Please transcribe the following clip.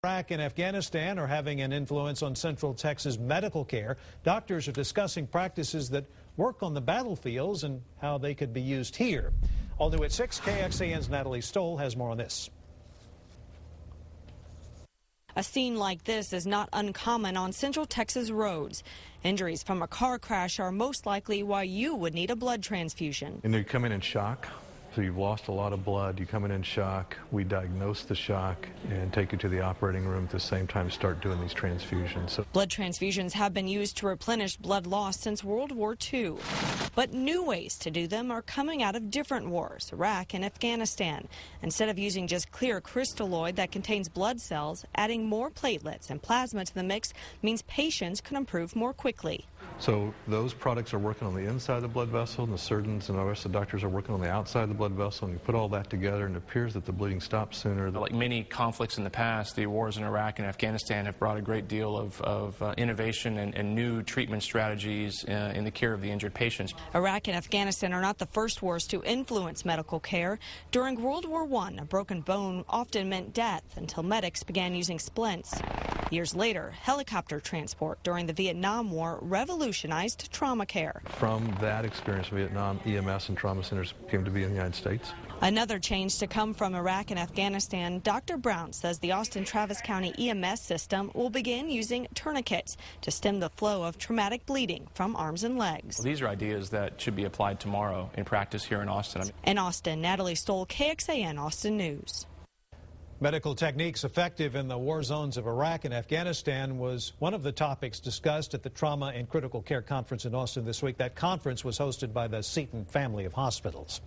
Iraq and Afghanistan are having an influence on Central Texas medical care. Doctors are discussing practices that work on the battlefields and how they could be used here. All new at 6, KXAN's Natalie Stoll has more on this. A scene like this is not uncommon on Central Texas roads. Injuries from a car crash are most likely why you would need a blood transfusion. And you come in shock. So you've lost a lot of blood, you come in shock, we diagnose the shock and take you to the operating room at the same time start doing these transfusions. Blood transfusions have been used to replenish blood lost since World War II. But new ways to do them are coming out of different wars, Iraq and Afghanistan. Instead of using just clear crystalloid that contains blood cells, adding more platelets and plasma to the mix means patients can improve more quickly. So those products are working on the inside of the blood vessel, and the surgeons and the rest of the doctors are working on the outside of the blood vessel, and you put all that together and it appears that the bleeding stops sooner. Like many conflicts in the past, the wars in Iraq and Afghanistan have brought a great deal of innovation and new treatment strategies in the care of the injured patients. Iraq and Afghanistan are not the first wars to influence medical care. During World War I, a broken bone often meant death until medics began using splints. Years later, helicopter transport during the Vietnam War revolutionized trauma care. From that experience, Vietnam EMS and trauma centers came to be in the United States. Another change to come from Iraq and Afghanistan, Dr. Brown says the Austin-Travis County EMS system will begin using tourniquets to stem the flow of traumatic bleeding from arms and legs. Well, these are ideas that should be applied tomorrow in practice here in Austin. In Austin, Natalie Stoll, KXAN Austin News. Medical techniques effective in the war zones of Iraq and Afghanistan was one of the topics discussed at the Trauma and Critical Care Conference in Austin this week. That conference was hosted by the Seton family of hospitals.